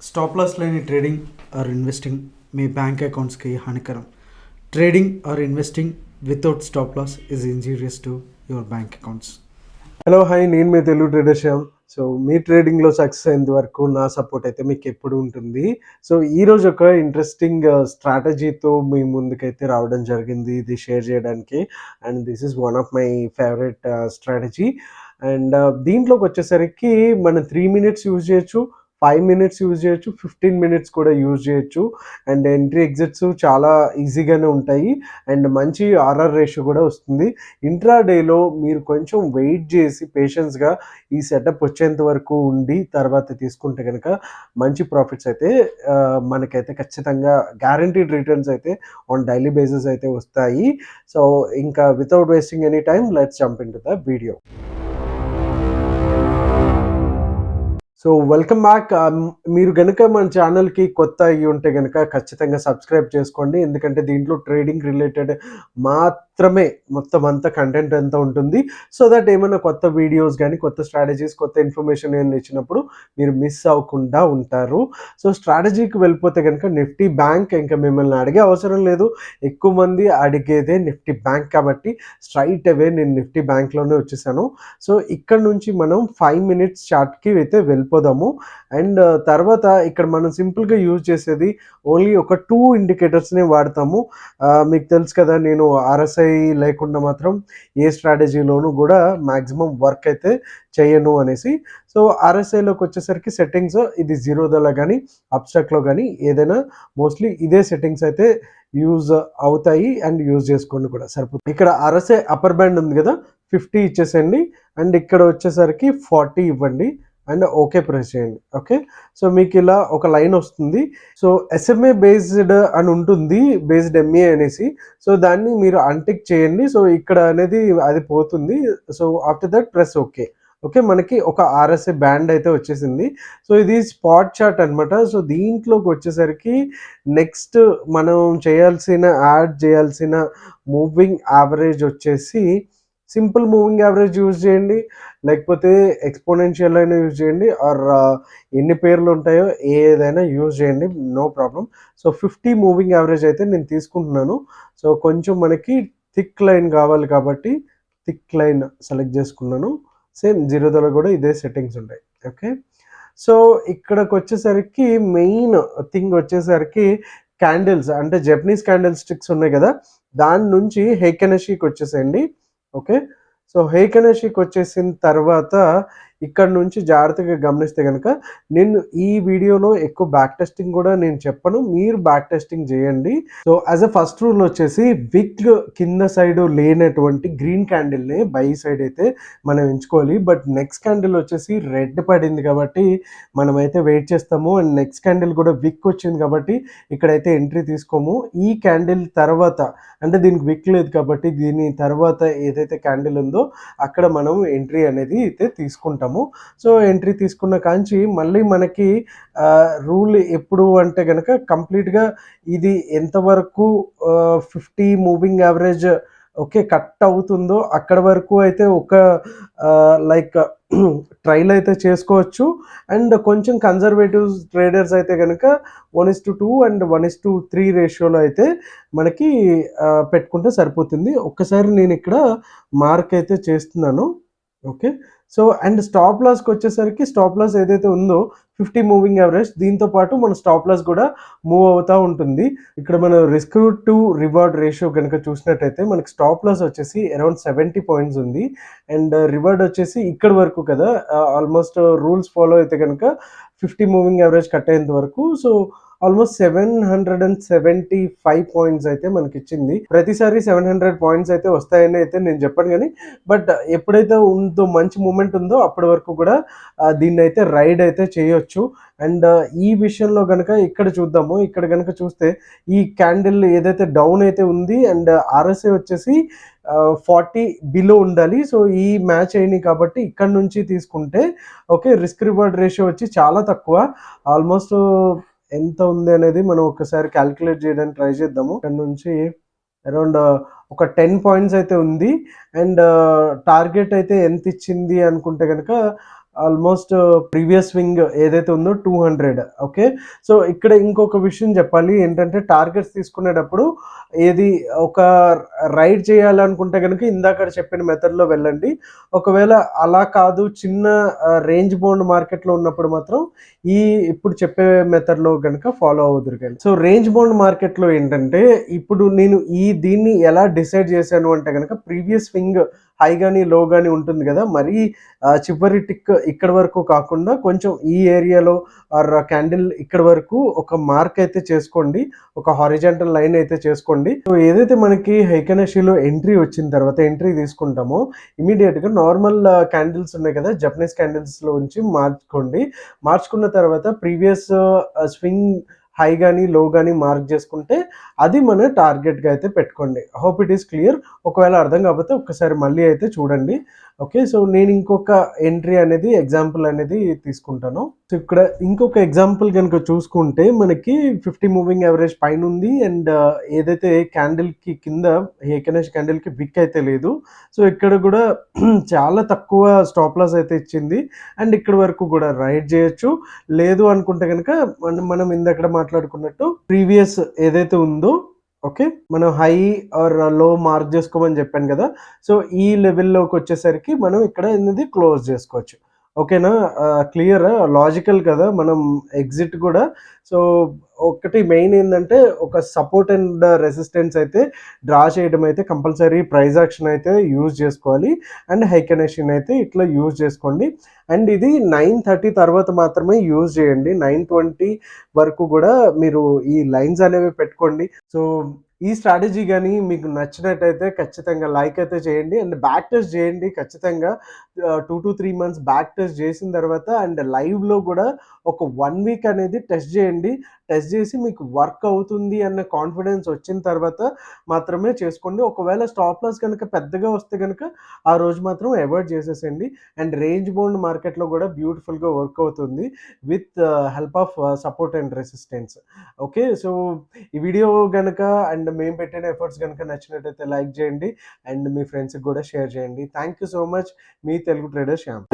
Stop loss లేని trading or investing మీ bank అకౌంట్స్కి హానికరం. Trading or investing without stop loss is injurious to your bank accounts. Hello hi, నేను మీ Telugu trader Shyam. So మీ ట్రేడింగ్లో సక్సెస్ అయ్యేంత వరకు నా సపోర్ట్ అయితే మీకు ఎప్పుడు ఉంటుంది. సో ఈరోజు ఒక ఇంట్రెస్టింగ్ స్ట్రాటజీతో మీ ముందుకైతే రావడం జరిగింది, ఇది షేర్ చేయడానికి. And this is one of my favourite strategy. And దీంట్లోకి వచ్చేసరికి మనం 3 minutes యూజ్ చేయొచ్చు, 5 minutes యూజ్ చేయొచ్చు, 15 minutes కూడా యూజ్ చేయొచ్చు. అండ్ ఎంట్రీ ఎగ్జిట్స్ చాలా ఈజీగానే ఉంటాయి. అండ్ మంచి ఆర్ఆర్ రేషియో కూడా వస్తుంది. ఇంట్రాడేలో మీరు కొంచెం వెయిట్ చేసి పేషెన్స్గా ఈ సెటప్ వచ్చేంత వరకు ఉండి తర్వాత తీసుకుంటే కనుక మంచి ప్రాఫిట్స్ అయితే మనకైతే ఖచ్చితంగా గ్యారంటీడ్ రిటర్న్స్ అయితే ఆన్ డైలీ బేసిస్ అయితే వస్తాయి. సో ఇంకా without wasting any time, let's jump in to the video. So welcome back. మీరు కనుక మన ఛానల్కి కొత్త అయ్యి ఉంటే కనుక ఖచ్చితంగా సబ్స్క్రైబ్ చేసుకోండి, ఎందుకంటే దీంట్లో ట్రేడింగ్ రిలేటెడ్ మాత్రమే మొత్తం అంతా కంటెంట్ అంతా ఉంటుంది. సో దట్ ఏమైనా కొత్త వీడియోస్ కానీ కొత్త స్ట్రాటజీస్ కొత్త ఇన్ఫర్మేషన్ ఏమైనా ఇచ్చినప్పుడు మీరు మిస్ అవ్వకుండా ఉంటారు. సో స్ట్రాటజీకి వెళ్ళిపోతే కనుక నిఫ్టీ బ్యాంక్ ఇంకా మిమ్మల్ని అడిగే అవసరం లేదు. ఎక్కువ మంది అడిగేదే నిఫ్టీ బ్యాంక్ కాబట్టి స్ట్రైట్ అవే నేను నిఫ్టీ బ్యాంక్లోనే వచ్చేసాను. సో ఇక్కడ నుంచి మనం 5 minutes చార్ట్కి అయితే వెళ్ళిపోదాము. అండ్ తర్వాత ఇక్కడ మనం సింపుల్గా యూజ్ చేసేది ఓన్లీ ఒక 2 ఇండికేటర్స్ని వాడతాము. మీకు తెలుసు కదా, నేను ఆర్ఎస్ఐ లేకుండా మాత్రం ఏ స్ట్రాటజీలోనూ కూడా మ్యాక్సిమం వర్క్ అయితే చేయను అనేసి. సో ఆర్ఎస్ఐలోకి వచ్చేసరికి సెట్టింగ్స్ ఇది జీరోదలో కానీ అబ్స్ట్రాక్ట్లో కానీ ఏదైనా మోస్ట్లీ ఇదే సెట్టింగ్స్ అయితే యూజ్ అవుతాయి. అండ్ యూజ్ చేసుకోండి కూడా సరిపోతుంది. ఇక్కడ ఆర్ఎస్ఐ అప్పర్ బ్యాండ్ ఉంది కదా, 50 ఇచ్చేసేయండి. అండ్ ఇక్కడ వచ్చేసరికి 40 ఇవ్వండి అండ్ ఓకే ప్రెస్ చేయండి. ఓకే, సో మీకు ఇలా ఒక లైన్ వస్తుంది. సో ఎస్ఎంఏ బేస్డ్ అని ఉంటుంది, బేస్డ్ ఎంఏ అనేసి. సో దాన్ని మీరు అన్టిక్ చేయండి. సో ఇక్కడ అనేది అది పోతుంది. So after that press okay. Okay, మనకి ఒక ఆర్ఎస్ఐ బ్యాండ్ అయితే వచ్చేసింది. సో ఇది స్పాట్ చార్ట్ అనమాట. సో దీంట్లోకి వచ్చేసరికి నెక్స్ట్ మనం యాడ్ చేయాల్సిన మూవింగ్ యావరేజ్ వచ్చేసి సింపుల్ మూవింగ్ యావరేజ్ యూజ్ చేయండి, లేకపోతే ఎక్స్పోనెన్షియల్ అయినా యూజ్ చేయండి, ఆర్ ఎన్ని పేర్లు ఉంటాయో ఏదైనా యూజ్ చేయండి, no problem. So 50 moving average అయితే నేను తీసుకుంటున్నాను. సో కొంచెం మనకి థిక్ లైన్ కావాలి కాబట్టి థిక్ లైన్ సెలెక్ట్ చేసుకున్నాను. సేమ్ జీరోదలో కూడా ఇదే సెట్టింగ్స్ ఉంటాయి. ఓకే, సో ఇక్కడికి వచ్చేసరికి మెయిన్ థింగ్ వచ్చేసరికి క్యాండిల్స్, అంటే జపనీస్ క్యాండిల్ స్టిక్స్ ఉన్నాయి కదా, దాని నుంచి హేకెనషీకి వచ్చేసేయండి. ఓకే, సో హేకెనషీకి వచ్చేసిన తర్వాత ఇక్కడ నుంచి జాగ్రత్తగా గమనిస్తే కనుక నేను ఈ వీడియోలో ఎక్కువ బ్యాక్ టెస్టింగ్ కూడా నేను చెప్పను, మీరు బ్యాక్ టెస్టింగ్ చేయండి. So as a first rule వచ్చేసి విక్ కింద సైడ్ లేనటువంటి గ్రీన్ క్యాండిల్ని బై సైడ్ అయితే మనం ఎంచుకోవాలి. బట్ నెక్స్ట్ క్యాండిల్ వచ్చేసి రెడ్ పడింది కాబట్టి మనమైతే వెయిట్ చేస్తాము. అండ్ నెక్స్ట్ క్యాండిల్ కూడా విక్ వచ్చింది కాబట్టి ఇక్కడైతే ఎంట్రీ తీసుకోము. ఈ క్యాండిల్ తర్వాత, అంటే దీనికి విక్ లేదు కాబట్టి దీని తర్వాత ఏదైతే క్యాండిల్ ఉందో అక్కడ మనం ఎంట్రీ అనేది అయితే తీసుకుంటాము. సో ఎంట్రీ తీసుకున్న కాంచి మళ్ళీ మనకి రూల్ ఎప్పుడు అంటే కనుక కంప్లీట్గా ఇది ఎంతవరకు 50 మూవింగ్ యావరేజ్ ఓకే కట్ అవుతుందో అక్కడ వరకు అయితే ఒక లైక్ ట్రైల్ అయితే చేసుకోవచ్చు. అండ్ కొంచెం కన్జర్వేటివ్ ట్రేడర్స్ అయితే కనుక 1:2 అండ్ 1:3 రేషియోలో అయితే మనకి పెట్టుకుంటే సరిపోతుంది. ఒక్కసారి నేను ఇక్కడ మార్క్ అయితే చేస్తున్నాను. ఓకే, సో అండ్ స్టాప్ లాస్కి వచ్చేసరికి స్టాప్ లాస్ ఏదైతే ఉందో 50 మూవింగ్ యావరేజ్, దీంతో పాటు మన స్టాప్ లాస్ కూడా మూవ్ అవుతూ ఉంటుంది. ఇక్కడ మన రిస్క్ టు రివార్డ్ రేషియో కనుక చూసినట్టయితే మనకి స్టాప్ లాస్ వచ్చేసి అరౌండ్ 70 points ఉంది. అండ్ రివార్డ్ వచ్చేసి ఇక్కడ వరకు కదా, ఆల్మోస్ట్ రూల్స్ ఫాలో అయితే కనుక 50 మూవింగ్ యావరేజ్ కట్ అయ్యేంత వరకు. సో ఆల్మోస్ట్ 775 points అయితే మనకి ఇచ్చింది. ప్రతిసారి 700 points అయితే వస్తాయని అయితే నేను చెప్పాను, కానీ బట్ ఎప్పుడైతే ఉందో మంచి మూమెంట్ ఉందో అప్పటి వరకు కూడా దీన్ని అయితే రైడ్ అయితే చేయొచ్చు. అండ్ ఈ విషయంలో కనుక ఇక్కడ చూద్దాము. ఇక్కడ కనుక చూస్తే ఈ క్యాండిల్ ఏదైతే డౌన్ అయితే ఉంది అండ్ ఆర్ఎస్ఐ వచ్చేసి 40 బిలో ఉండాలి. సో ఈ మ్యాచ్ అయినాయి కాబట్టి ఇక్కడ నుంచి తీసుకుంటే ఓకే, రిస్క్ రివార్డ్ రేషియో వచ్చి చాలా తక్కువ. ఆల్మోస్ట్ ఎంత ఉంది అనేది మనం ఒకసారి క్యాల్కులేట్ చేయడానికి ట్రై చేద్దాము. ఇక్కడ నుంచి అరౌండ్ ఒక 10 points అయితే ఉంది. అండ్ టార్గెట్ అయితే ఎంత ఇచ్చింది అనుకుంటే కనుక ఆల్మోస్ట్ ప్రీవియస్ స్వింగ్ ఏదైతే ఉందో 200. ఓకే. సో ఇక్కడ ఇంకొక విషయం చెప్పాలి ఏంటంటే, టార్గెట్స్ తీసుకునేటప్పుడు ఏది ఒక రైడ్ చేయాలనుకుంటే కనుక ఇందాక చెప్పిన మెథడ్లో వెళ్ళండి. ఒకవేళ అలా కాదు, చిన్న రేంజ్ బౌండ్ మార్కెట్లో ఉన్నప్పుడు మాత్రం ఈ ఇప్పుడు చెప్పే మెథడ్లో కనుక ఫాలో అవుదురు కానీ. సో రేంజ్ బౌండ్ మార్కెట్లో ఏంటంటే, ఇప్పుడు నేను దీన్ని ఎలా డిసైడ్ చేశాను అంటే కనుక, ప్రీవియస్ స్వింగ్ హై కానీ లో కానీ ఉంటుంది కదా, మరీ చివరి టిక్ ఇక్కడ వరకు కాకుండా కొంచెం ఈ ఏరియాలో ఆర్ క్యాండిల్ ఇక్కడ వరకు ఒక మార్క్ అయితే చేసుకోండి, ఒక హారిజాంటల్ లైన్ అయితే చేసుకోండి. సో ఏదైతే మనకి హైకనషిలో ఎంట్రీ వచ్చిన తర్వాత ఎంట్రీ తీసుకుంటామో ఇమీడియట్గా నార్మల్ క్యాండిల్స్ ఉన్నాయి కదా, జపనీస్ క్యాండిల్స్లో ఉంచి మార్చుకున్న తర్వాత ప్రీవియస్ స్వింగ్ హై కానీ లో కానీ మార్క్ చేసుకుంటే అది మన టార్గెట్గా అయితే పెట్టుకోండి. Hope it is clear. ఒకవేళ అర్థం కాకపోతే ఒక్కసారి మళ్ళీ అయితే చూడండి. ఓకే. సో నేను ఇంకొక ఎంట్రీ అనేది ఎగ్జాంపుల్ అనేది తీసుకుంటాను. సో ఇక్కడ ఇంకొక ఎగ్జాంపుల్ కనుక చూసుకుంటే మనకి 50 మూవింగ్ యావరేజ్ పైన ఉంది అండ్ ఏదైతే క్యాండిల్కి కింద హేకెనెష్ క్యాండిల్కి విక్ అయితే లేదు. సో ఇక్కడ కూడా చాలా తక్కువ స్టాప్ లాస్ అయితే ఇచ్చింది అండ్ ఇక్కడ వరకు కూడా రైడ్ చేయొచ్చు. లేదు అనుకుంటే కనుక మనం ఇందాక మాట్లాడుకున్నట్టు ప్రీవియస్ ఏదైతే ఉందో, ఓకే, మనం హై ఆర్ లో మార్క్ చేసుకోమని చెప్పాను కదా. సో ఈ లెవెల్లోకి వచ్చేసరికి మనం ఇక్కడ అనేది క్లోజ్ చేసుకోవచ్చు. ఓకేనా? క్లియర్, లాజికల్ కదా మనం ఎగ్జిట్ కూడా. సో ఒకటి మెయిన్ ఏంటంటే, ఒక సపోర్ట్ అండ్ రెసిస్టెన్స్ అయితే డ్రా చేయడం అయితే కంపల్సరీ, ప్రైస్ యాక్షన్ అయితే యూజ్ చేసుకోవాలి అండ్ హైకనెషన్ అయితే ఇట్లా యూజ్ చేసుకోండి. అండ్ ఇది 9:30 తర్వాత మాత్రమే యూజ్ చేయండి. 9:20 వరకు కూడా మీరు ఈ లైన్స్ అనేవి పెట్టుకోండి. సో ఈ స్ట్రాటజీ కానీ మీకు నచ్చినట్టయితే ఖచ్చితంగా లైక్ అయితే చేయండి అండ్ బ్యాక్ టెస్ట్ చేయండి ఖచ్చితంగా. 2 to 3 months బ్యాక్ టెస్ట్ చేసిన తర్వాత అండ్ లైవ్లో కూడా ఒక 1 week అనేది టెస్ట్ చేయండి. టెస్ట్ చేసి మీకు వర్క్ అవుతుంది అన్న కాన్ఫిడెన్స్ వచ్చిన తర్వాత మాత్రమే చేసుకోండి. ఒకవేళ స్టాప్ లాస్ కనుక పెద్దగా వస్తే కనుక ఆ రోజు మాత్రం అవాయిడ్ చేసేసండి. అండ్ రేంజ్ బౌండ్ మార్కెట్లో కూడా బ్యూటిఫుల్గా వర్క్ అవుతుంది with help of support and resistance. Okay. So ఈ వీడియో కనుక అండ్ మేము పెట్టిన ఎఫర్ట్స్ కనుక నచ్చినట్టయితే లైక్ చేయండి అండ్ మీ ఫ్రెండ్స్కి కూడా షేర్ చేయండి. Thank you so much. Me Telugu trader Shyam.